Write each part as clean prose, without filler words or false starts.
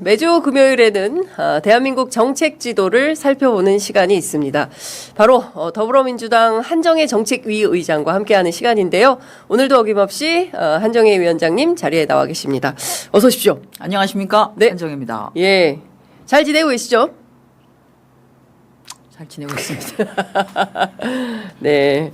매주 금요일에는 대한민국 정책 지도를 살펴보는 시간이 있습니다. 바로 더불어민주당 한정혜 정책위 의장과 함께하는 시간인데요. 오늘도 어김없이 한정혜 위원장님 자리에 나와 계십니다. 어서 오십시오. 안녕하십니까? 네. 한정혜입니다. 예, 잘 지내고 계시죠? 잘 지내고 있습니다. 네.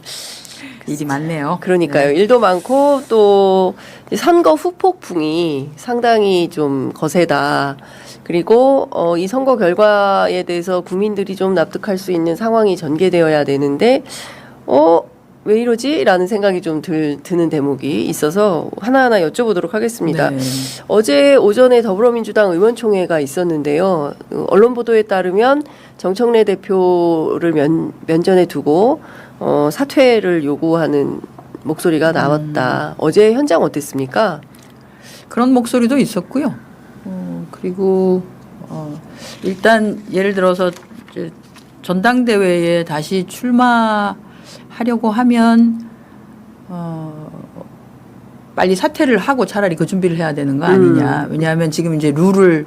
일이 많네요. 그러니까요. 네. 일도 많고 또 선거 후폭풍이 상당히 좀 거세다. 그리고 이 선거 결과에 대해서 국민들이 좀 납득할 수 있는 상황이 전개되어야 되는데 왜 이러지? 라는 생각이 좀 드는 대목이 있어서 하나하나 여쭤보도록 하겠습니다. 네. 어제 오전에 더불어민주당 의원총회가 있었는데요. 언론 보도에 따르면 정청래 대표를 면전에 두고 사퇴를 요구하는 목소리가 나왔다. 어제 현장 어땠습니까? 그런 목소리도 있었고요. 그리고 일단 예를 들어서 이제 전당대회에 다시 출마하려고 하면 빨리 사퇴를 하고 차라리 그 준비를 해야 되는 거 아니냐. 왜냐하면 지금 이제 룰을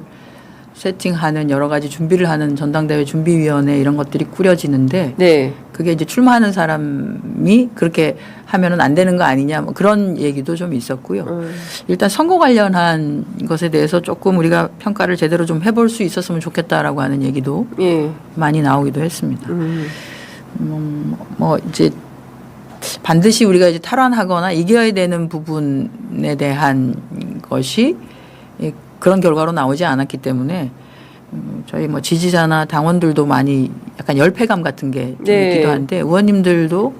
세팅하는 여러 가지 준비를 하는 전당대회 준비위원회 이런 것들이 꾸려지는데 네. 그게 이제 출마하는 사람이 그렇게 하면은 안 되는 거 아니냐 뭐 그런 얘기도 좀 있었고요. 일단 선거 관련한 것에 대해서 조금 우리가 평가를 제대로 좀 해볼 수 있었으면 좋겠다라고 하는 얘기도 예. 많이 나오기도 했습니다. 뭐 이제 반드시 우리가 이제 탈환하거나 이겨야 되는 부분에 대한 것이 그런 결과로 나오지 않았기 때문에 저희 뭐 지지자나 당원들도 많이 약간 열패감 같은 게 좀 네. 있기도 한데 의원님들도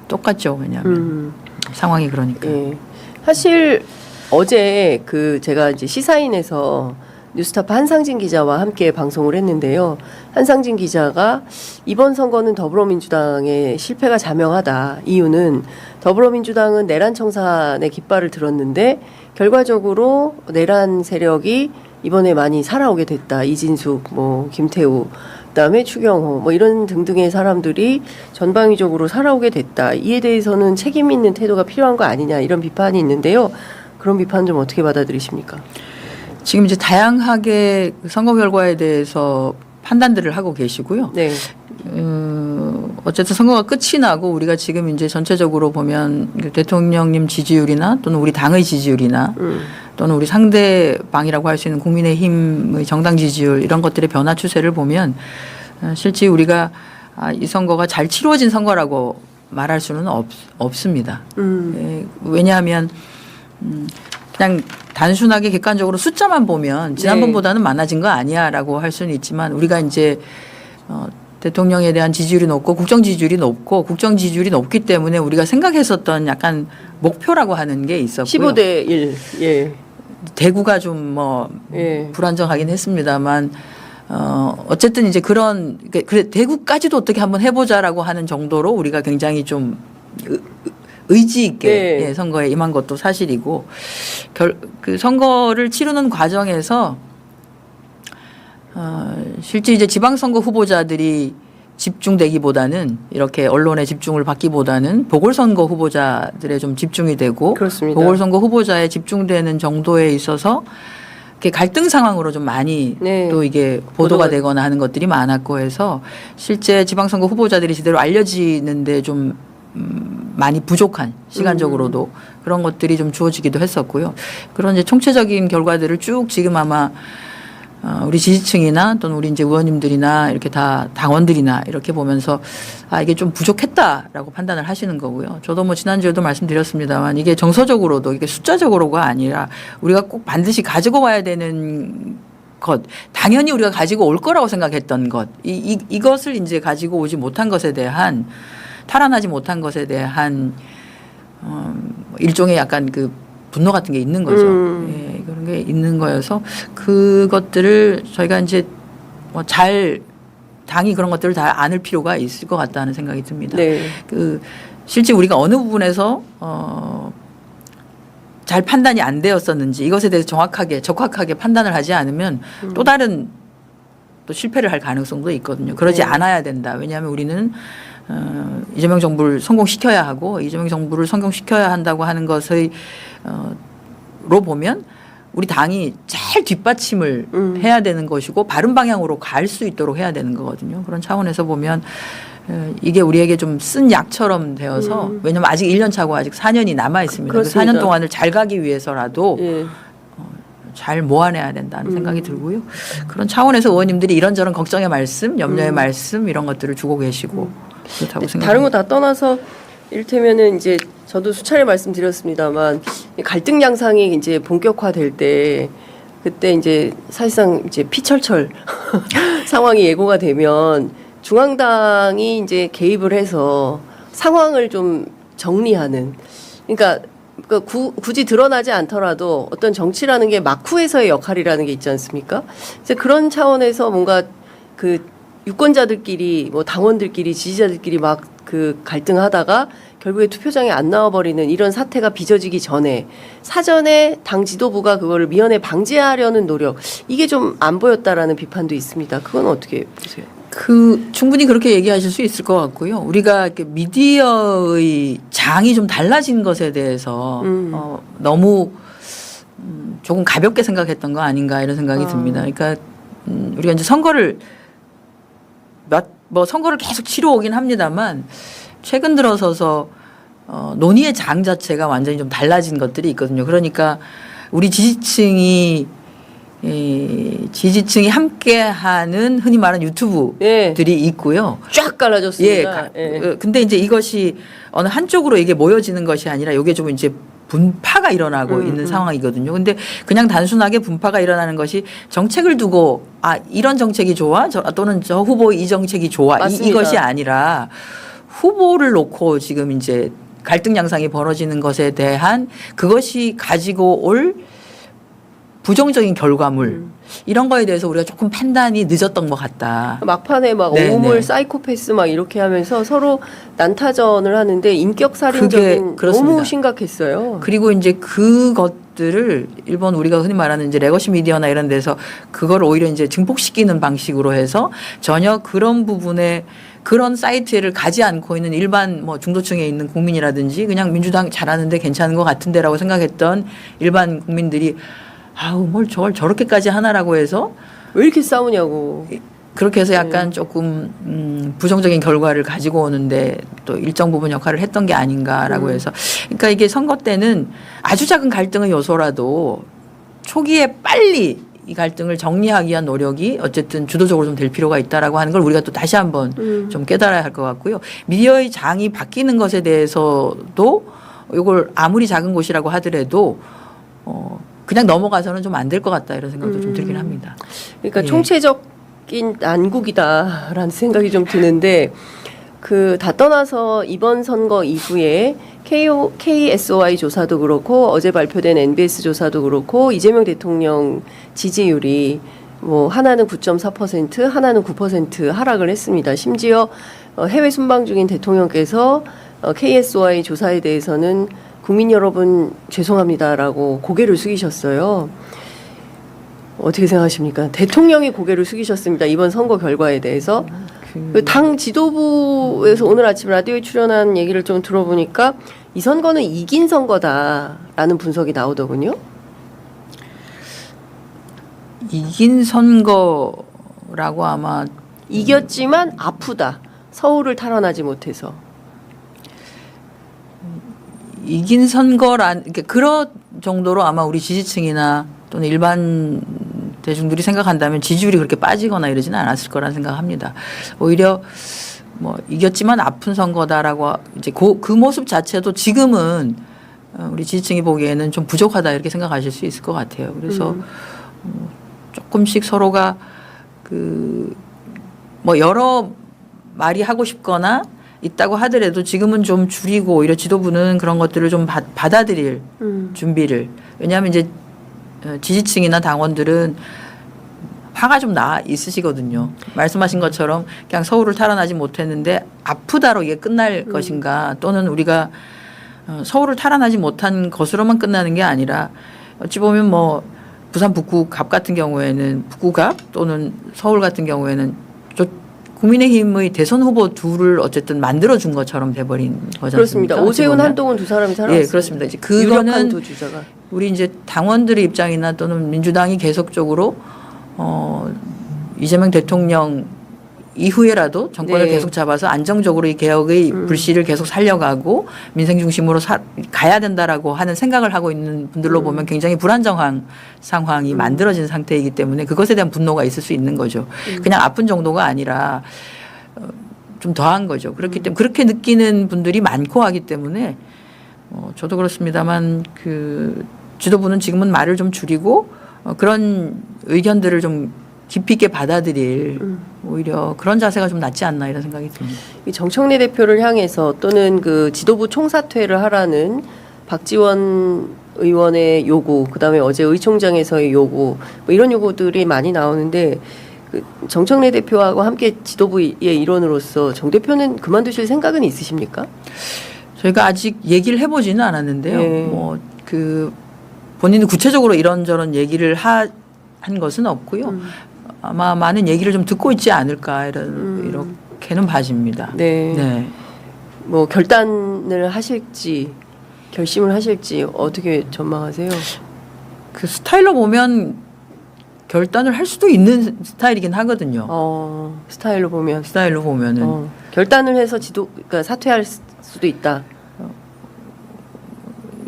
똑같죠. 왜냐하면 상황이 그러니까. 예. 사실 어제 제가 이제 시사인에서 뉴스타파 한상진 기자와 함께 방송을 했는데요. 한상진 기자가 이번 선거는 더불어민주당의 실패가 자명하다. 이유는 더불어민주당은 내란 청산의 깃발을 들었는데 결과적으로 내란 세력이 이번에 많이 살아오게 됐다. 이진숙, 김태우, 그다음에 추경호, 이런 등등의 사람들이 전방위적으로 살아오게 됐다. 이에 대해서는 책임 있는 태도가 필요한 거 아니냐 이런 비판이 있는데요. 그런 비판 좀 어떻게 받아들이십니까? 지금 이제 다양하게 선거 결과에 대해서 판단들을 하고 계시고요. 네. 어쨌든 선거가 끝이 나고 우리가 지금 이제 전체적으로 보면 대통령님 지지율이나 또는 우리 당의 지지율이나 또는 우리 상대방이라고 할 수 있는 국민의힘의 정당 지지율 이런 것들의 변화 추세를 보면 실제 우리가 이 선거가 잘 치루어진 선거라고 말할 수는 없습니다. 왜냐하면 그냥 단순하게 객관적으로 숫자만 보면 지난번보다는 많아진 거 아니야라고 할 수는 있지만 우리가 이제 대통령에 대한 지지율이 높고 국정 지지율이 높고 국정 지지율이 높기 때문에 우리가 생각했었던 약간 목표라고 하는 게 있었고요. 15대 1. 예. 대구가 좀 예. 불안정하긴 했습니다만 어쨌든 이제 그래 대구까지도 어떻게 한번 해보자라고 하는 정도로 우리가 굉장히 좀 의지 있게 네. 예, 선거에 임한 것도 사실이고 그 선거를 치르는 과정에서 실제 이제 지방선거 후보자들이 집중되기보다는 이렇게 언론의 집중을 받기보다는 보궐선거 후보자들의 좀 집중이 되고 그렇습니다. 보궐선거 후보자에 집중되는 정도에 있어서 이렇게 갈등 상황으로 좀 많이 네. 또 이게 보도가 되거나 하는 것들이 많았고 해서 실제 지방선거 후보자들이 제대로 알려지는데 좀 많이 부족한 시간적으로도 그런 것들이 좀 주어지기도 했었고요. 그런 이제 총체적인 결과들을 쭉 지금 아마 우리 지지층이나 또는 우리 이제 의원님들이나 이렇게 다 당원들이나 이렇게 보면서 이게 좀 부족했다라고 판단을 하시는 거고요. 저도 뭐 지난주에도 말씀드렸습니다만 이게 정서적으로도 이게 숫자적으로가 아니라 우리가 꼭 반드시 가지고 와야 되는 것, 당연히 우리가 가지고 올 거라고 생각했던 것, 이것을 이제 가지고 오지 못한 것에 대한 탈환하지 못한 것에 대한 일종의 약간 그 분노 같은 게 있는 거죠. 예, 그런 게 있는 거여서 그것들을 저희가 이제 당이 그런 것들을 다 안을 필요가 있을 것 같다는 생각이 듭니다. 네. 실제 우리가 어느 부분에서 잘 판단이 안 되었었는지 이것에 대해서 적확하게 판단을 하지 않으면 또 다른 또 실패를 할 가능성도 있거든요. 그러지 네. 않아야 된다. 왜냐하면 우리는 이재명 정부를 성공시켜야 하고 이재명 정부를 성공시켜야 한다고 하는 것의 로 보면 우리 당이 잘 뒷받침을 해야 되는 것이고 바른 방향으로 갈 수 있도록 해야 되는 거거든요. 그런 차원에서 보면 이게 우리에게 좀 쓴 약처럼 되어서 왜냐하면 아직 1년 차고 아직 4년이 남아 있습니다. 그 그렇습니다. 4년 동안을 잘 가기 위해서라도 예. 잘 모아내야 된다는 생각이 들고요. 그런 차원에서 의원님들이 이런저런 걱정의 말씀, 염려의 말씀 이런 것들을 주고 계시고 그렇다고 생각합니다. 다른 거 다 떠나서 이를테면은 이제 저도 수차례 말씀드렸습니다만 갈등 양상이 이제 본격화될 때 그때 이제 사실상 이제 피철철 상황이 예고가 되면 중앙당이 이제 개입을 해서 상황을 좀 정리하는 그러니까 굳이 드러나지 않더라도 어떤 정치라는 게 막후에서의 역할이라는 게 있지 않습니까? 이제 그런 차원에서 뭔가 그 유권자들끼리 뭐 당원들끼리 지지자들끼리 막 그 갈등하다가 결국에 투표장에 안 나와버리는 이런 사태가 빚어지기 전에 사전에 당 지도부가 그거를 미연에 방지하려는 노력 이게 좀 안 보였다라는 비판도 있습니다. 그건 어떻게 보세요? 충분히 그렇게 얘기하실 수 있을 것 같고요. 우리가 이렇게 미디어의 장이 좀 달라진 것에 대해서 너무 조금 가볍게 생각했던 거 아닌가 이런 생각이 듭니다. 그러니까 우리가 이제 선거를 선거를 계속 치러오긴 합니다만 최근 들어서서 논의의 장 자체가 완전히 좀 달라진 것들이 있거든요. 그러니까 우리 지지층이 함께하는 흔히 말하는 유튜브들이 있고요. 쫙 갈라졌습니다. 근데 이제 이것이 어느 한쪽으로 이게 모여지는 것이 아니라 이게 좀 이제 분파가 일어나고 있는 상황이거든요. 근데 그냥 단순하게 분파가 일어나는 것이 정책을 두고 이런 정책이 좋아 또는 저 후보 이 정책이 좋아 이것이 아니라 후보를 놓고 지금 이제 갈등 양상이 벌어지는 것에 대한 그것이 가지고 올 부정적인 결과물 이런 거에 대해서 우리가 조금 판단이 늦었던 것 같다. 막판에 막 네네. 오물 사이코패스 막 이렇게 하면서 서로 난타전을 하는데 인격 살인적인 너무 심각했어요. 그리고 이제 그것들을 일본 우리가 흔히 말하는 이제 레거시 미디어나 이런 데서 그걸 오히려 이제 증폭시키는 방식으로 해서 전혀 그런 부분에 그런 사이트를 가지 않고 있는 일반 뭐 중도층에 있는 국민이라든지 그냥 민주당 잘하는데 괜찮은 것 같은데라고 생각했던 일반 국민들이 뭘 저걸 저렇게까지 하나라고 해서 왜 이렇게 싸우냐고. 그렇게 해서 약간 조금 부정적인 결과를 가지고 오는데 또 일정 부분 역할을 했던 게 아닌가라고 해서 그러니까 이게 선거 때는 아주 작은 갈등의 요소라도 초기에 빨리 이 갈등을 정리하기 위한 노력이 어쨌든 주도적으로 좀 될 필요가 있다라고 하는 걸 우리가 또 다시 한번 좀 깨달아야 할 것 같고요. 미디어의 장이 바뀌는 것에 대해서도 이걸 아무리 작은 곳이라고 하더라도 그냥 넘어가서는 좀 안 될 것 같다 이런 생각도 좀 들긴 합니다. 그러니까 총체적인 난국이다라는 생각이 좀 드는데 다 떠나서 이번 선거 이후에 KSOI 조사도 그렇고 어제 발표된 NBS 조사도 그렇고 이재명 대통령 지지율이 뭐 하나는 9.4% 하나는 9% 하락을 했습니다. 심지어 해외 순방 중인 대통령께서 KSOI 조사에 대해서는 국민 여러분 죄송합니다라고 고개를 숙이셨어요. 어떻게 생각하십니까? 대통령이 고개를 숙이셨습니다. 이번 선거 결과에 대해서. 당 지도부에서 오늘 아침 라디오에 출연한 얘기를 좀 들어보니까 이 선거는 이긴 선거다라는 분석이 나오더군요. 이긴 선거라고 아마 이겼지만 아프다. 서울을 탈환하지 못해서. 이긴 선거란 그런 정도로 아마 우리 지지층이나 또는 일반 대중들이 생각한다면 지지율이 그렇게 빠지거나 이러지는 않았을 거란 생각합니다. 오히려 뭐 이겼지만 아픈 선거다라고 이제 그 모습 자체도 지금은 우리 지지층이 보기에는 좀 부족하다 이렇게 생각하실 수 있을 것 같아요. 그래서 조금씩 서로가 뭐 여러 말이 하고 싶거나 있다고 하더라도 지금은 좀 줄이고 오히려 지도부는 그런 것들을 좀 받아들일 준비를 왜냐하면 이제 지지층이나 당원들은 화가 좀 나 있으시거든요. 말씀하신 것처럼 그냥 서울을 탈환하지 못했는데 아프다로 이게 끝날 것인가 또는 우리가 서울을 탈환하지 못한 것으로만 끝나는 게 아니라 어찌 보면 뭐 부산 북구갑 같은 경우에는 북구갑 또는 서울 같은 경우에는 국민의힘의 대선 후보 둘을 어쨌든 만들어준 것처럼 돼버린 거잖아요. 그렇습니다. 오세훈, 한동훈 두 사람이 살아왔습니다. 예, 그렇습니다. 이제 유력한 그거는 두 주자가. 우리 이제 당원들의 입장이나 또는 민주당이 계속적으로 이재명 대통령 이후에라도 정권을 네. 계속 잡아서 안정적으로 이 개혁의 불씨를 계속 살려가고 민생 중심으로 가야 된다라고 하는 생각을 하고 있는 분들로 보면 굉장히 불안정한 상황이 만들어진 상태이기 때문에 그것에 대한 분노가 있을 수 있는 거죠. 그냥 아픈 정도가 아니라 좀 더한 거죠. 그렇기 때문에 그렇게 느끼는 분들이 많고 하기 때문에 저도 그렇습니다만 그 지도부는 지금은 말을 좀 줄이고 그런 의견들을 좀 깊이 있게 받아들일 오히려 그런 자세가 좀 낫지 않나 이런 생각이 듭니다. 이 정청래 대표를 향해서 또는 그 지도부 총사퇴를 하라는 박지원 의원의 요구, 그다음에 어제 의총장에서의 요구, 뭐 이런 요구들이 많이 나오는데 그 정청래 대표하고 함께 지도부의 일원으로서 정 대표는 그만두실 생각은 있으십니까? 저희가 아직 얘기를 해보지는 않았는데요. 네. 뭐 그 본인은 구체적으로 이런저런 얘기를 한 것은 없고요. 아마 많은 얘기를 좀 듣고 있지 않을까 이렇게는 봐집니다. 네. 네. 뭐 결단을 하실지 결심을 하실지 어떻게 전망하세요? 그 스타일로 보면 결단을 할 수도 있는 스타일이긴 하거든요. 스타일로 보면 스타일로 보면은 결단을 해서 그러니까 사퇴할 수도 있다.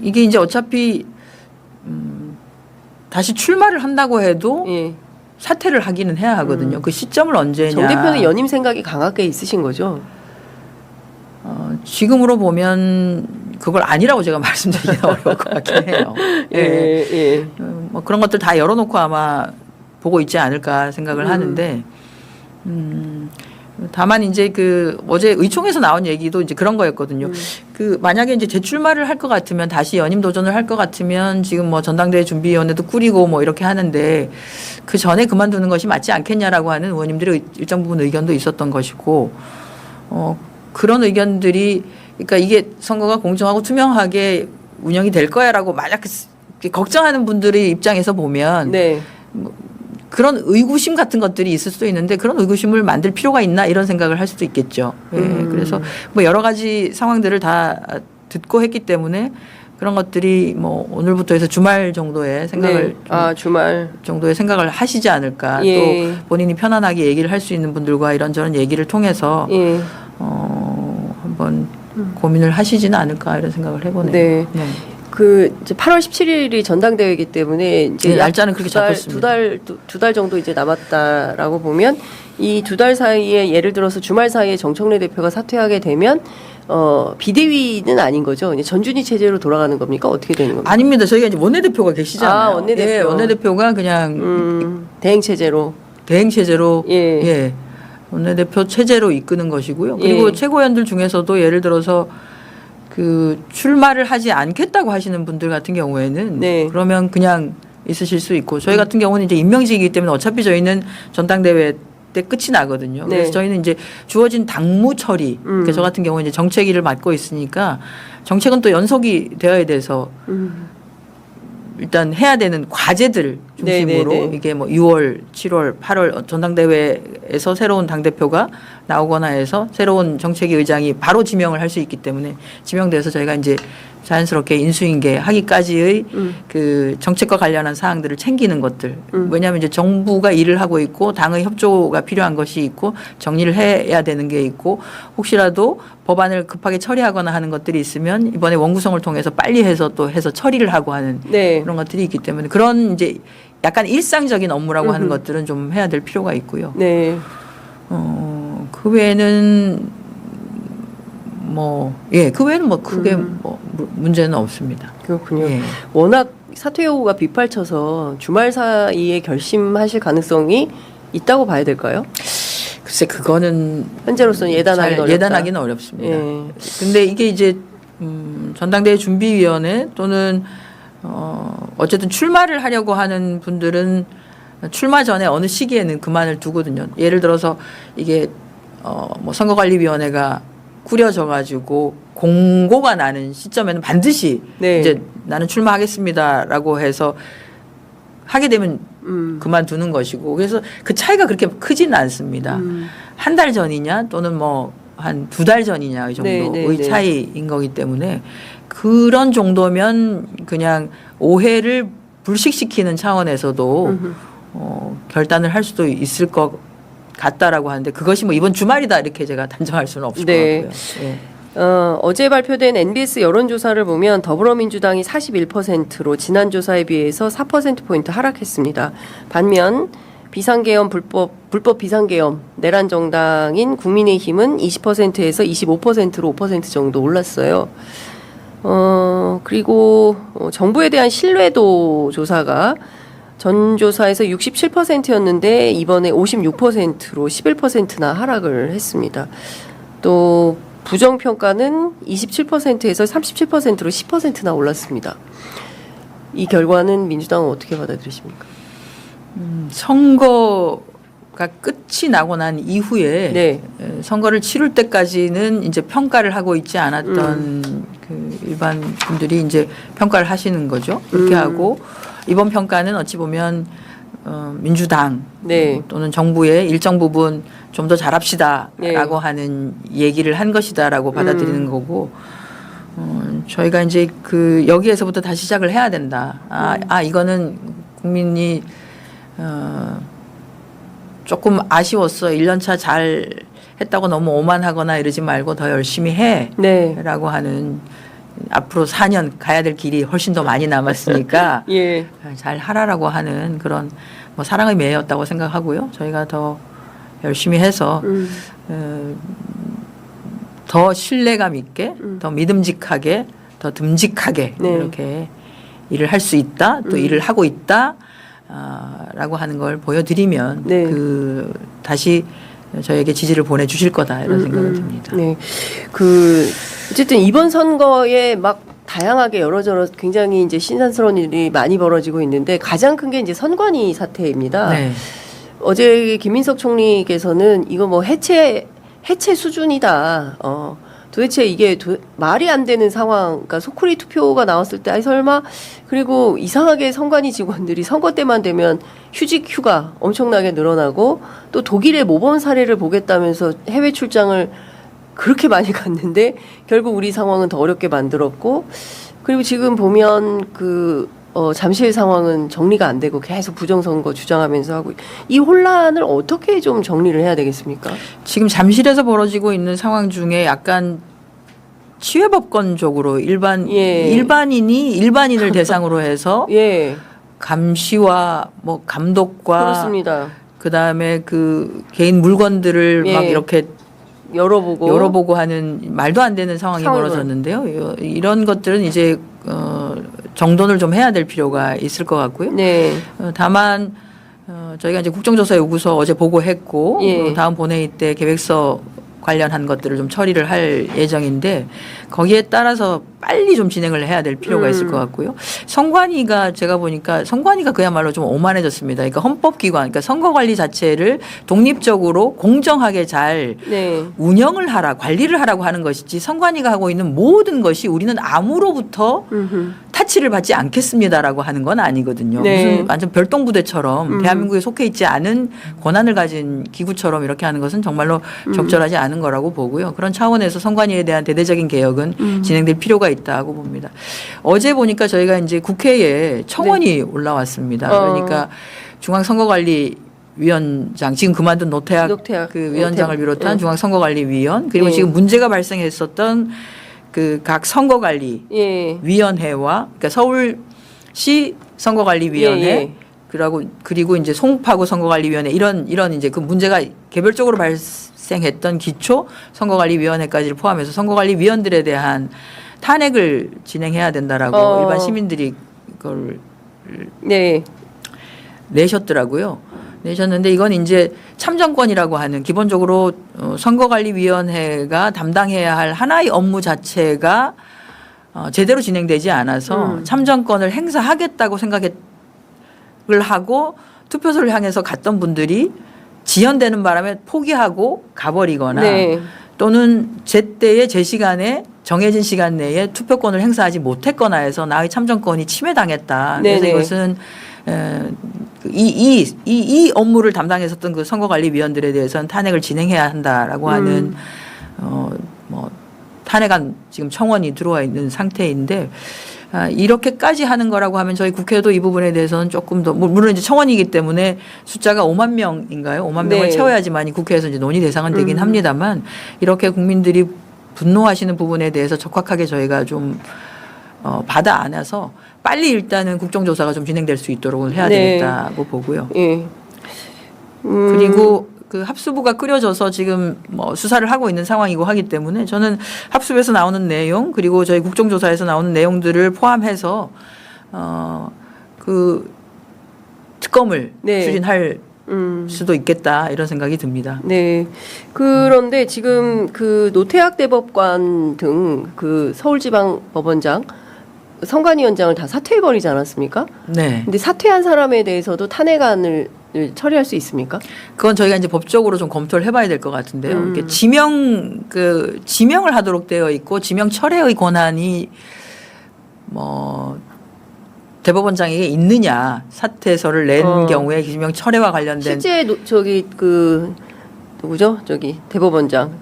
이게 이제 어차피 다시 출마를 한다고 해도 예. 사퇴를 하기는 해야 하거든요. 그 시점을 언제냐. 정 대표는 연임 생각이 강하게 있으신 거죠? 지금으로 보면 그걸 아니라고 제가 말씀드리기 어려울 것 같긴 해요. 예. 뭐 그런 것들 다 열어놓고 아마 보고 있지 않을까 생각을 하는데, 다만 이제 그 어제 의총에서 나온 얘기도 이제 그런 거였거든요. 그 만약에 이제 재출마를 할 것 같으면 다시 연임 도전을 할 것 같으면 지금 뭐 전당대회 준비위원회도 꾸리고 뭐 이렇게 하는데 그 전에 그만두는 것이 맞지 않겠냐라고 하는 의원님들의 일정 부분 의견도 있었던 것이고, 그런 의견들이 그러니까 이게 선거가 공정하고 투명하게 운영이 될 거야라고 만약 걱정하는 분들의 입장에서 보면 네. 그런 의구심 같은 것들이 있을 수도 있는데 그런 의구심을 만들 필요가 있나 이런 생각을 할 수도 있겠죠. 예. 그래서 뭐 여러 가지 상황들을 다 듣고 했기 때문에 그런 것들이 뭐 오늘부터 해서 주말 정도의 생각을 주말 정도의 생각을 하시지 않을까. 예. 또 본인이 편안하게 얘기를 할 수 있는 분들과 이런저런 얘기를 통해서 예. 한번 고민을 하시지는 않을까 이런 생각을 해보네요. 네. 그 이제 8월 17일이 전당대회이기 때문에 이제 네, 날짜는 그렇게 잡혔습니다. 두 달 정도 이제 남았다라고 보면 이 두 달 사이에 예를 들어서 주말 사이에 정청래 대표가 사퇴하게 되면 비대위는 아닌 거죠. 이제 전준위 체제로 돌아가는 겁니까? 어떻게 되는 겁니까? 아닙니다. 저희가 이제 원내대표가 계시잖아요. 원내대표. 예, 원내대표가 그냥 대행 체제로. 대행 체제로 예. 원내대표 체제로 이끄는 것이고요. 그리고 예. 최고위원들 중에서도 예를 들어서 그 출마를 하지 않겠다고 하시는 분들 같은 경우에는 네. 그러면 그냥 있으실 수 있고 저희 같은 경우는 이제 임명직이기 때문에 어차피 저희는 전당대회 때 끝이 나거든요. 네. 그래서 저희는 이제 주어진 당무 처리, 그러니까 저 같은 경우는 이제 정책위를 맡고 있으니까 정책은 또 연속이 되어야 돼서 일단 해야 되는 과제들 중심으로 네네네. 이게 뭐 6월, 7월, 8월 전당대회에서 새로운 당대표가 나오거나 해서 새로운 정책위 의장이 바로 지명을 할 수 있기 때문에 지명돼서 저희가 이제 자연스럽게 인수인계 하기까지의 그 정책과 관련한 사항들을 챙기는 것들. 왜냐하면 이제 정부가 일을 하고 있고 당의 협조가 필요한 것이 있고 정리를 해야 되는 게 있고 혹시라도 법안을 급하게 처리하거나 하는 것들이 있으면 이번에 원구성을 통해서 빨리 해서 또 해서 처리를 하고 하는 네. 그런 것들이 있기 때문에 그런 이제 약간 일상적인 업무라고 하는 것들은 좀 해야 될 필요가 있고요. 네. 그 외에는 그 외에는 뭐 크게 뭐 문제는 없습니다. 그렇군요. 예. 워낙 사퇴 요구가 빗발쳐서 주말 사이에 결심하실 가능성이 있다고 봐야 될까요? 글쎄 그거는 현재로서는 예단하기는 어렵습니다. 예. 근데 이게 이제 전당대회 준비위원회 또는 어쨌든 출마를 하려고 하는 분들은 출마 전에 어느 시기에는 그만을 두거든요. 예를 들어서 이게 뭐 선거관리위원회가 꾸려져 가지고 공고가 나는 시점에는 반드시 네. 이제 나는 출마하겠습니다라고 해서 하게 되면 그만두는 것이고 그래서 그 차이가 그렇게 크지는 않습니다. 한 달 전이냐 또는 뭐 한 2달 전이냐 이 정도의 네, 네, 네. 차이인 거기 때문에 그런 정도면 그냥 오해를 불식시키는 차원에서도 결단을 할 수도 있을 것 같다라고 하는데 그것이 뭐 이번 주말이다 이렇게 제가 단정할 수는 없을 네. 것 같고요. 예. 어제 발표된 NBS 여론조사를 보면 더불어민주당이 41%로 지난 조사에 비해서 4%포인트 하락했습니다. 반면 비상계엄 불법 비상계엄 내란 정당인 국민의힘은 20%에서 25%로 5% 정도 올랐어요. 그리고 정부에 대한 신뢰도 조사가 전 조사에서 67%였는데 이번에 56%로 11%나 하락을 했습니다. 또 부정평가는 27%에서 37%로 10%나 올랐습니다. 이 결과는 민주당은 어떻게 받아들이십니까? 선거가 끝이 나고 난 이후에 네. 선거를 치룰 때까지는 이제 평가를 하고 있지 않았던 그 일반 분들이 이제 평가를 하시는 거죠. 그렇게 하고 이번 평가는 어찌 보면 민주당 네. 또는 정부의 일정 부분 좀 더 잘합시다라고 네. 하는 얘기를 한 것이다라고 받아들이는 거고 저희가 이제 그 여기에서부터 다시 시작을 해야 된다. 이거는 국민이 조금 아쉬웠어. 1년차 잘 했다고 너무 오만하거나 이러지 말고 더 열심히 해. 네. 라고 하는 앞으로 4년 가야 될 길이 훨씬 더 많이 남았으니까 예. 잘 하라라고 하는 그런 뭐 사랑의 매였다고 생각하고요. 저희가 더 열심히 해서 더 신뢰감 있게 더 믿음직하게 더 듬직하게 네. 이렇게 일을 할 수 있다. 또 일을 하고 있다. 라고 하는 걸 보여드리면 네. 그 다시 저에게 지지를 보내주실 거다 이런 생각이 듭니다. 네. 어쨌든 이번 선거에 막 다양하게 여러저러 굉장히 이제 신선스러운 일이 많이 벌어지고 있는데 가장 큰 게 이제 선관위 사태입니다. 네. 어제 김민석 총리께서는 이거 뭐 해체 수준이다. 도대체 이게 말이 안 되는 상황, 그러니까 소쿠리 투표가 나왔을 때, 설마, 그리고 이상하게 선관위 직원들이 선거 때만 되면 휴직 휴가 엄청나게 늘어나고 또 독일의 모범 사례를 보겠다면서 해외 출장을 그렇게 많이 갔는데 결국 우리 상황은 더 어렵게 만들었고 그리고 지금 보면 잠실 상황은 정리가 안 되고 계속 부정선거 주장하면서 하고 이 혼란을 어떻게 좀 정리를 해야 되겠습니까? 지금 잠실에서 벌어지고 있는 상황 중에 약간 치외법권적으로 일반인이 일반인을 대상으로 해서 예. 감시와 뭐 감독과 그렇습니다. 그다음에 그 개인 물건들을 예. 막 이렇게 열어보고 하는 말도 안 되는 상황이 상황을. 벌어졌는데요. 이런 것들은 이제 정돈을 좀 해야 될 필요가 있을 것 같고요. 네. 다만 저희가 이제 국정조사 요구서 어제 보고했고 예. 다음 본회의 때 계획서 관련한 것들을 좀 처리를 할 예정인데 거기에 따라서 빨리 좀 진행을 해야 될 필요가 있을 것 같고요. 선관위가 제가 보니까 선관위가 그야말로 좀 오만해졌습니다. 그러니까 헌법기관, 그러니까 선거관리 자체를 독립적으로 공정하게 잘 네. 운영을 하라, 관리를 하라고 하는 것이지 선관위가 하고 있는 모든 것이 우리는 아무로부터 타치를 받지 않겠습니다라고 하는 건 아니거든요. 네. 무슨 완전 별동부대처럼 대한민국에 속해 있지 않은 권한을 가진 기구처럼 이렇게 하는 것은 정말로 적절하지 않은 거라고 보고요. 그런 차원에서 선관위에 대한 대대적인 개혁은 진행될 필요가 있다고 봅니다. 어제 보니까 저희가 이제 국회에 청원이 올라왔습니다. 그러니까 중앙선거관리위원장 지금 그만둔 노태학 그 위원장을 비롯한 중앙선거관리위원 그리고 지금 문제가 발생했었던 그 각 선거관리위원회와 그러니까 서울시 선거관리위원회 그리고 이제 송파구 선거관리위원회 이런 이제 그 문제가 개별적으로 발생했던 기초 선거관리위원회까지를 포함해서 선거관리위원들에 대한 탄핵을 진행해야 된다라고 일반 시민들이 그걸 내셨더라고요. 내셨는데 이건 이제 참정권이라고 하는 기본적으로 선거관리위원회가 담당해야 할 하나의 업무 자체가 제대로 진행되지 않아서 참정권을 행사하겠다고 생각을 하고 투표소를 향해서 갔던 분들이 지연되는 바람에 포기하고 가버리거나 또는 제때에 제 시간에 정해진 시간 내에 투표권을 행사하지 못했거나 해서 나의 참정권이 침해당했다. 그래서 이것은 이 업무를 담당했었던 그 선거관리위원들에 대해서는 탄핵을 진행해야 한다라고 하는 뭐 탄핵안 지금 청원이 들어와 있는 상태인데 이렇게까지 하는 거라고 하면 저희 국회도 이 부분에 대해서는 조금 더 물론 이제 청원이기 때문에 숫자가 5만 명인가요? 5만 명을 네. 채워야지만이 국회에서 이제 논의 대상은 되긴 합니다만 이렇게 국민들이 분노하시는 부분에 대해서 적확하게 저희가 좀 받아 안아서 빨리 일단은 국정조사가 좀 진행될 수 있도록 해야 네. 되겠다고 보고요. 예. 그리고 그 합수부가 꾸려져서 지금 뭐 수사를 하고 있는 상황이고 하기 때문에 저는 합수부에서 나오는 내용 그리고 저희 국정조사에서 나오는 내용들을 포함해서 그 특검을 네. 추진할 수도 있겠다 이런 생각이 듭니다. 네. 그런데 지금 그 노태학 대법관 등 그 서울지방법원장 선관위원장을 다 사퇴해버리지 않았습니까? 네. 근데 사퇴한 사람에 대해서도 탄핵안을 처리할 수 있습니까? 그건 저희가 이제 법적으로 좀 검토를 해봐야 될 것 같은데요. 이게 지명을 하도록 되어 있고 지명 철회의 권한이 뭐 대법원장에게 있느냐 사퇴서를 낸 경우에 지명 철회와 관련된 실제 저기 그 누구죠? 저기 대법원장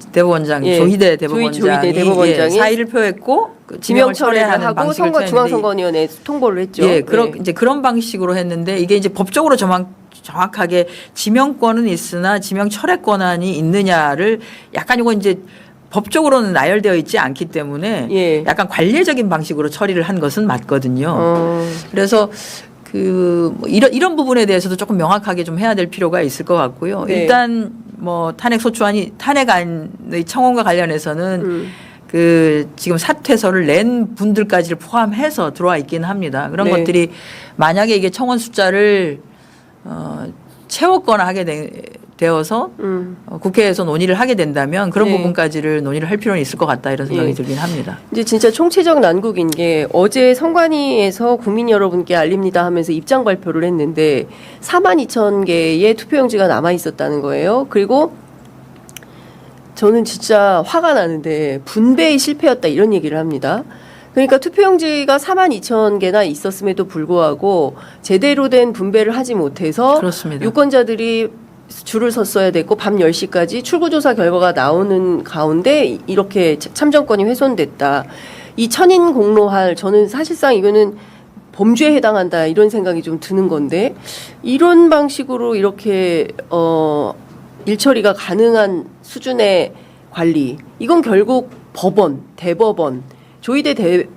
예, 조희대 대법원장이 대법원장이 사의를 표했고 그 지명 지명을 철회를 철회하는 하고 방식을 취했는데 중앙선거위원회에 통보를 했죠. 예, 네. 이제 그런 방식으로 했는데 이게 이제 법적으로 정확하게 지명권은 있으나 지명 철회 권한이 있느냐를 약간 이거 이제 법적으로는 나열되어 있지 않기 때문에 예. 약간 관례적인 방식으로 처리를 한 것은 맞거든요. 그래서 뭐 이런 부분에 대해서도 조금 명확하게 좀 해야 될 필요가 있을 것 같고요. 네. 일단 뭐 탄핵안의 청원과 관련해서는 그 지금 사퇴서를 낸 분들까지를 포함해서 들어와 있기는 합니다. 그런 네. 것들이 만약에 이게 청원 숫자를 채웠거나 하게 되어서 국회에서 논의를 하게 된다면 그런 네. 부분까지를 논의를 할 필요는 있을 것 같다 이런 생각이 예. 들긴 합니다. 이제 진짜 총체적 난국인 게 어제 선관위에서 국민 여러분께 알립니다 하면서 입장 발표를 했는데 42,000개의 투표용지가 남아 있었다는 거예요. 그리고 저는 진짜 화가 나는데 분배의 실패였다 이런 얘기를 합니다. 그러니까 투표용지가 42,000개나 있었음에도 불구하고 제대로 된 분배를 하지 못해서 그렇습니다. 유권자들이 줄을 섰어야 됐고 밤 10시까지 출구조사 결과가 나오는 가운데 이렇게 참정권이 훼손됐다. 이 천인 공로할 저는 사실상 이거는 범죄에 해당한다 이런 생각이 좀 드는 건데 이런 방식으로 이렇게 일처리가 가능한 수준의 관리 이건 결국 법원, 대법원 조희대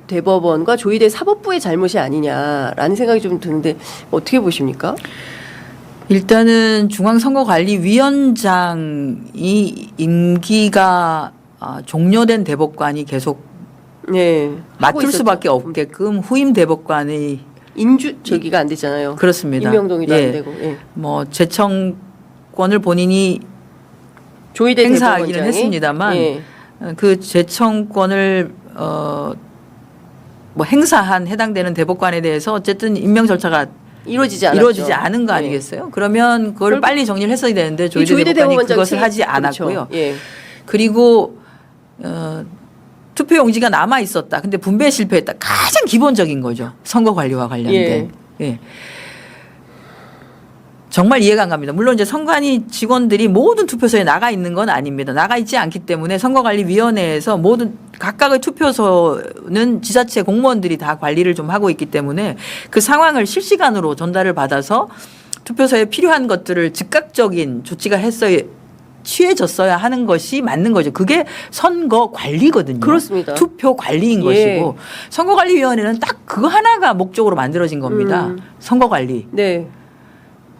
대법원과 조희대 사법부의 잘못이 아니냐라는 생각이 좀 드는데 어떻게 보십니까? 일단은 중앙선거관리위원장이 임기가 종료된 대법관이 계속 네, 하고 맡을 있었죠. 수밖에 없게끔 후임 대법관의 저기가 안 되잖아요. 그렇습니다. 임명동의도 예. 안 되고. 예. 뭐 제청권을 본인이 조희대 행사하기는 대법원장이 했습니다만 예. 그 제청권을 뭐 행사한 해당되는 대법관에 대해서 어쨌든 임명 절차가 이루어지지 않은 거 예. 아니겠어요? 그러면 그걸 결국 빨리 정리를 했어야 되는데 이 조희대 대법관이 그것을 하지 그렇죠. 않았고요. 예. 그리고 투표용지가 남아 있었다. 근데 분배에 실패했다. 가장 기본적인 거죠. 선거 관리와 관련된. 예. 정말 이해가 안 갑니다. 물론 이제 선관위 직원들이 모든 투표소에 나가 있는 건 아닙니다. 나가 있지 않기 때문에 선거관리위원회에서 모든 각각의 투표소는 지자체 공무원들이 다 관리를 좀 하고 있기 때문에 그 상황을 실시간으로 전달을 받아서 투표소에 필요한 것들을 즉각적인 조치가 취해졌어야 하는 것이 맞는 거죠. 그게 선거 관리거든요. 그렇습니다. 투표 관리인 예. 것이고 선거관리위원회는 딱 그거 하나가 목적으로 만들어진 겁니다. 선거 관리. 네.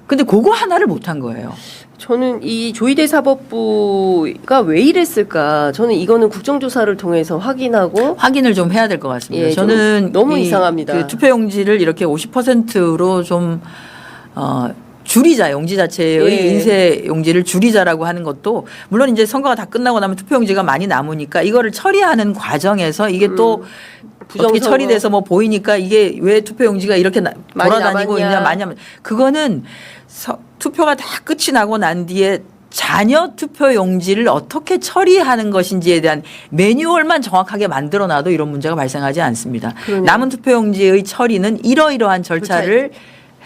근데 그거 하나를 못한 거예요. 저는 이 조희대 사법부가 왜 이랬을까? 저는 이거는 국정조사를 통해서 확인을 좀 해야 될 것 같습니다. 예, 저는 너무 이상합니다. 그 투표용지를 이렇게 50%로 좀 줄이자 용지 자체의 예. 인쇄 용지를 줄이자라고 하는 것도 물론 이제 선거가 다 끝나고 나면 투표용지가 많이 남으니까 이거를 처리하는 과정에서 이게 또 어떻게 처리돼서 뭐 보이니까 이게 왜 투표용지가 이렇게 돌아다니고 있냐 마냐면 그거는 투표가 다 끝이 나고 난 뒤에 잔여 투표용지를 어떻게 처리하는 것인지에 대한 매뉴얼만 정확하게 만들어놔도 이런 문제가 발생하지 않습니다. 그러네요. 남은 투표용지의 처리는 이러이러한 절차를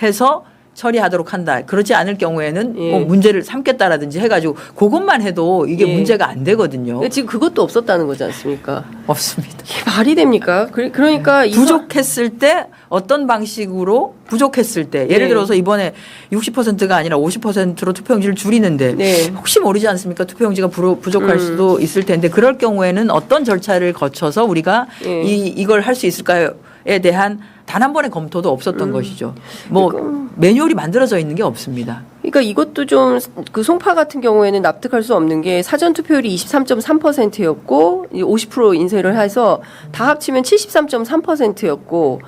해서 처리하도록 한다. 그렇지 않을 경우에는 예. 뭐 문제를 삼겠다라든지 해가지고 그것만 해도 이게 예. 문제가 안 되거든요. 근데 지금 그것도 없었다는 거지 않습니까? 없습니다. 이게 말이 됩니까? 그러니까 부족했을 때 어떤 방식으로 부족했을 때 예를 네. 들어서 이번에 60%가 아니라 50%로 투표용지를 줄이는데 네. 혹시 모르지 않습니까? 투표용지가 부족할 수도 있을 텐데 그럴 경우에는 어떤 절차를 거쳐서 우리가 네. 이걸 할 수 있을까요에 대한 단 한 번의 검토도 없었던 것이죠. 뭐 매뉴얼이 만들어져 있는 게 없습니다. 그러니까 이것도 좀 그 송파 같은 경우에는 납득할 수 없는 게 사전 투표율이 23.3%였고 50% 인쇄를 해서 다 합치면 73.3%였고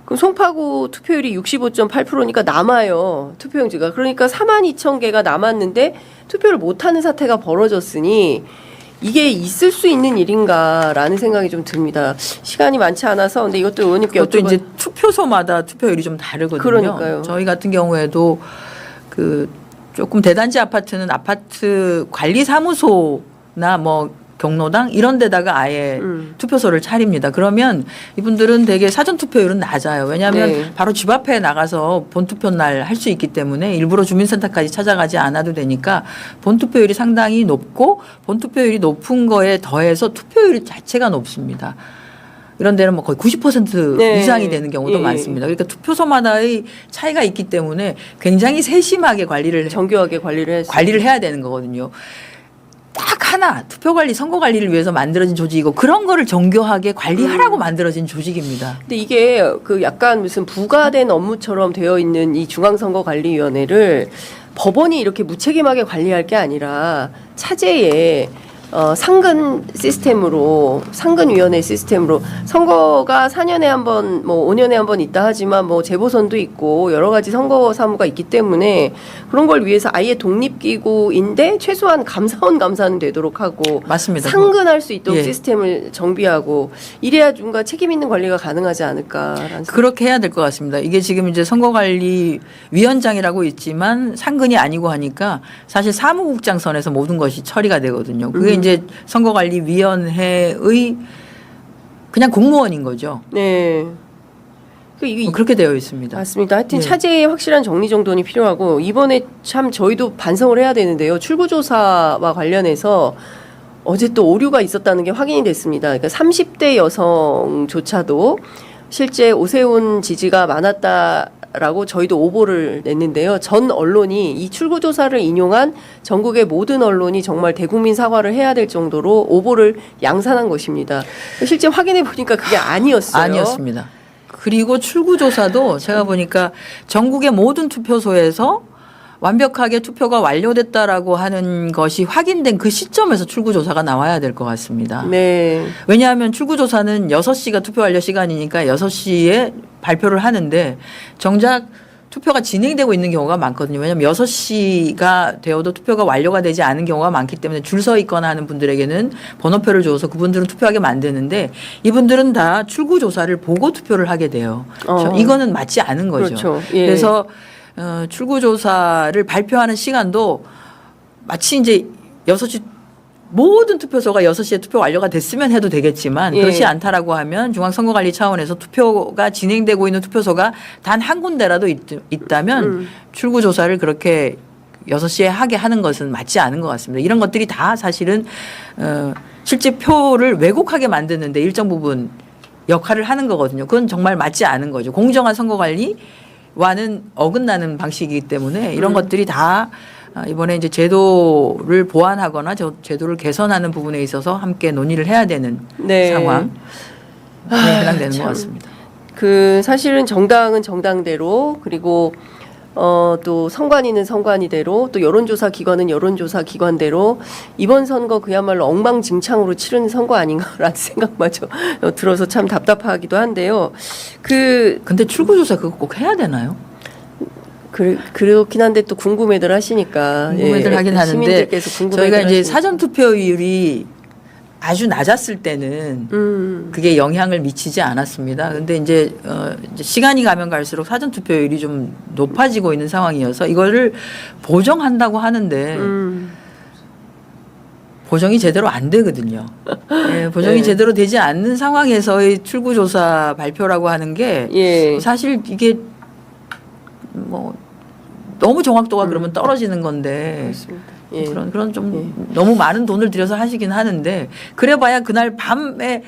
그럼 송파구 투표율이 65.8%니까 남아요. 투표용지가. 그러니까 42,000개가 남았는데 투표를 못하는 사태가 벌어졌으니 이게 있을 수 있는 일인가라는 생각이 좀 듭니다. 시간이 많지 않아서 근데 이것도 의원님께 그것도 이제 투표소마다 투표율이 좀 다르거든요. 그러니까요. 저희 같은 경우에도 그 조금 대단지 아파트는 아파트 관리 사무소나 뭐 경로당 이런 데다가 아예 투표소를 차립니다. 그러면 이분들은 되게 사전 투표율은 낮아요. 왜냐하면 네. 바로 집 앞에 나가서 본투표 날 할 수 있기 때문에 일부러 주민센터까지 찾아가지 않아도 되니까 본투표율이 상당히 높고 본투표율이 높은 거에 더해서 투표율 자체가 높습니다. 이런 데는 뭐 거의 90% 네. 이상이 되는 경우도 예. 많습니다. 그러니까 투표소마다의 차이가 있기 때문에 굉장히 세심하게 정교하게 관리를 해야 되는 거거든요. 딱 하나 투표관리 선거관리를 위해서 만들어진 조직이고 그런 거를 정교하게 관리하라고 만들어진 조직입니다. 근데 이게 그 약간 무슨 부가된 업무처럼 되어 있는 이 중앙선거관리위원회를 법원이 이렇게 무책임하게 관리할 게 아니라 차제에 상근 시스템으로 상근위원회 시스템으로 선거가 4년에 한 번 뭐 5년에 한 번 있다 하지만 뭐 재보선도 있고 여러 가지 선거 사무가 있기 때문에 그런 걸 위해서 아예 독립기구인데 최소한 감사는 되도록 하고 맞습니다. 상근할 수 있도록 예. 시스템을 정비하고 이래야 뭔가 책임 있는 관리가 가능하지 않을까라는 생각. 그렇게 해야 될 것 같습니다. 이게 지금 이제 선거관리위원장이라고 있지만 상근이 아니고 하니까 사실 사무국장 선에서 모든 것이 처리가 되거든요. 그게 이제 선거관리위원회의 그냥 공무원인 거죠. 네. 이게 그렇게 되어 있습니다. 맞습니다. 하여튼 예. 차제에 확실한 정리정돈이 필요하고 이번에 참 저희도 반성을 해야 되는데요. 출구조사와 관련해서 어제 또 오류가 있었다는 게 확인이 됐습니다. 그러니까 30대 여성조차도 실제 오세훈 지지가 많았다라고 저희도 오보를 냈는데요. 전 언론이 이 출구조사를 인용한 전국의 모든 언론이 정말 대국민 사과를 해야 될 정도로 오보를 양산한 것입니다. 실제 확인해 보니까 그게 아니었어요. 아니었습니다. 그리고 출구조사도 제가 보니까 전국의 모든 투표소에서 완벽하게 투표가 완료됐다라고 하는 것이 확인된 그 시점에서 출구조사가 나와야 될 것 같습니다. 네. 왜냐하면 출구조사는 6시가 투표 완료 시간이니까 6시에 발표를 하는데 정작 투표가 진행되고 있는 경우가 많거든요. 왜냐하면 6시가 되어도 투표가 완료가 되지 않은 경우가 많기 때문에 줄 서 있거나 하는 분들에게는 번호표를 줘서 그분들은 투표하게 만드는데 이분들은 다 출구조사를 보고 투표를 하게 돼요. 이거는 맞지 않은 거죠. 그렇죠. 예. 그래서 출구조사를 발표하는 시간도 마치 이제 6시 모든 투표소가 6시에 투표 완료가 됐으면 해도 되겠지만 예. 그렇지 않다라고 하면 중앙선거관리 차원에서 투표가 진행되고 있는 투표소가 단 한 군데라도 있다면 출구조사를 그렇게 6시에 하게 하는 것은 맞지 않은 것 같습니다. 이런 것들이 다 사실은 실제 표를 왜곡하게 만드는데 일정 부분 역할을 하는 거거든요. 그건 정말 맞지 않은 거죠. 공정한 선거관리와는 어긋나는 방식이기 때문에 이런 것들이 다 이번에 이제 제도를 보완하거나 제도를 개선하는 부분에 있어서 함께 논의를 해야 되는 네. 상황에 해당되는 참. 것 같습니다. 그 사실은 정당은 정당대로 그리고 또 선관위는 선관위대로 또 여론조사 기관은 여론조사 기관대로 이번 선거 그야말로 엉망진창으로 치르는 선거 아닌가라는 생각마저 들어서 참 답답하기도 한데요. 근데 출구조사 그거 꼭 해야 되나요? 그렇긴 한데 또 궁금해들 하시니까 궁금해들 하긴 하는데 시민들께서 궁금해들 저희가 이제 하시니까. 사전 투표율이 아주 낮았을 때는 그게 영향을 미치지 않았습니다. 근데 이제 시간이 가면 갈수록 사전 투표율이 좀 높아지고 있는 상황이어서 이거를 보정한다고 하는데 보정이 제대로 안 되거든요. 네, 보정이 네. 제대로 되지 않는 상황에서의 출구조사 발표라고 하는 게 예. 사실 이게 뭐 너무 정확도가 그러면 떨어지는 건데 그렇습니다. 예. 그런 좀 너무 많은 돈을 들여서 하시긴 하는데 그래봐야 그날 밤에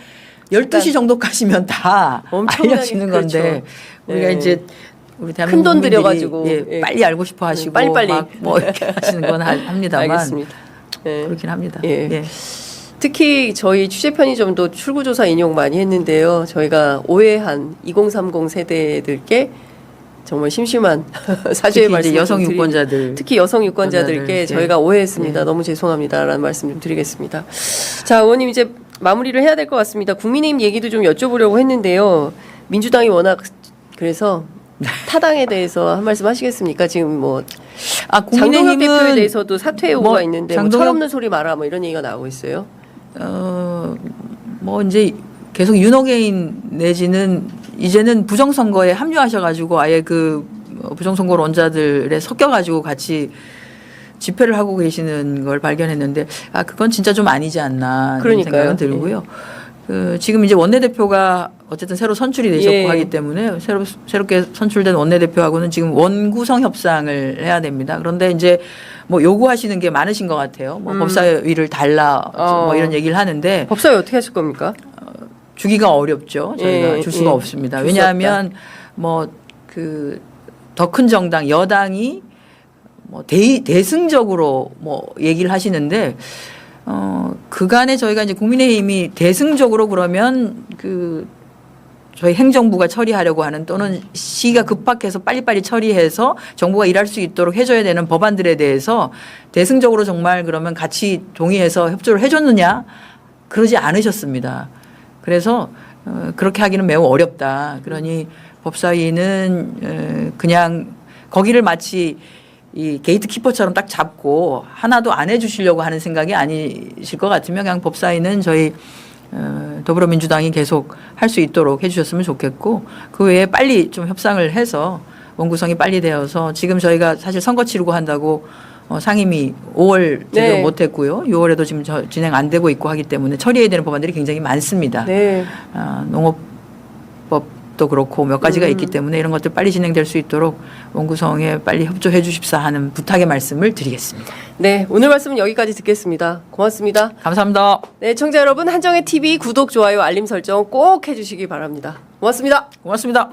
12시 정도까지면 다 엄청나게 알려지는 건데 그렇죠. 우리가 예. 이제 우리 큰돈 대한민국 들여가지고, 국민들이 예. 빨리 알고 싶어 하시고 빨리빨리. 막 뭐 이렇게 하시는 건 합니다만 알겠습니다. 예. 그렇긴 합니다. 예. 예. 특히 저희 취재 편의점도 출구조사 인용 많이 했는데요. 저희가 오해한 2030 세대들께 정말 심심한 사죄의 특히 말씀 이제 여성 유권자들 특히 여성 유권자들께 유권자들, 저희가 오해했습니다. 예. 너무 죄송합니다라는 말씀 좀 드리겠습니다. 자, 의원님 이제 마무리를 해야 될 것 같습니다. 국민의힘 얘기도 좀 여쭤보려고 했는데요. 민주당이 워낙 그래서 타당에 대해서 한 말씀 하시겠습니까? 지금 뭐 장동혁 대표에 대해서도 사퇴 요구가 뭐 있는데 뭐 철없는 소리 마라 뭐 이런 얘기가 나오고 있어요. 뭐 이제 계속 윤호개인 내지는 이제는 부정선거에 합류하셔가지고 아예 그 부정선거론자들에 섞여가지고 같이 집회를 하고 계시는 걸 발견했는데 아 그건 진짜 좀 아니지 않나 그런 그러니까요. 생각은 들고요. 그 지금 이제 원내대표가 어쨌든 새로 선출이 되셨고 예. 하기 때문에 새롭게 선출된 원내대표하고는 지금 원구성 협상을 해야 됩니다. 그런데 이제 뭐 요구하시는 게 많으신 것 같아요. 뭐 법사위를 달라 뭐 이런 얘기를 하는데 법사위 어떻게 하실 겁니까? 주기가 어렵죠. 저희가 예, 줄 수가 예. 없습니다. 줄수 왜냐하면 뭐 그 더 큰 정당 여당이 뭐 대승적으로 뭐 얘기를 하시는데 그간에 저희가 이제 국민의힘이 대승적으로 그러면 그 저희 행정부가 처리하려고 하는 또는 시기가 급박해서 빨리빨리 처리해서 정부가 일할 수 있도록 해줘야 되는 법안들에 대해서 대승적으로 정말 그러면 같이 동의해서 협조를 해줬느냐 그러지 않으셨습니다. 그래서 그렇게 하기는 매우 어렵다. 그러니 법사위는 그냥 거기를 마치 이 게이트 키퍼처럼 딱 잡고 하나도 안 해주시려고 하는 생각이 아니실 것 같으면 그냥 법사위는 저희 더불어민주당이 계속 할 수 있도록 해주셨으면 좋겠고 그 외에 빨리 좀 협상을 해서 원구성이 빨리 되어서 지금 저희가 사실 선거 치르고 한다고 상임위 5월 제대로 네. 못했고요. 6월에도 지금 진행 안 되고 있고 하기 때문에 처리해야 되는 법안들이 굉장히 많습니다. 네. 농업법도 그렇고 몇 가지가 있기 때문에 이런 것들 빨리 진행될 수 있도록 원구성에 빨리 협조해 주십사 하는 부탁의 말씀을 드리겠습니다. 네, 오늘 말씀은 여기까지 듣겠습니다. 고맙습니다. 감사합니다. 네, 청자 여러분 한정의 TV 구독, 좋아요, 알림 설정 꼭 해주시기 바랍니다. 고맙습니다. 고맙습니다.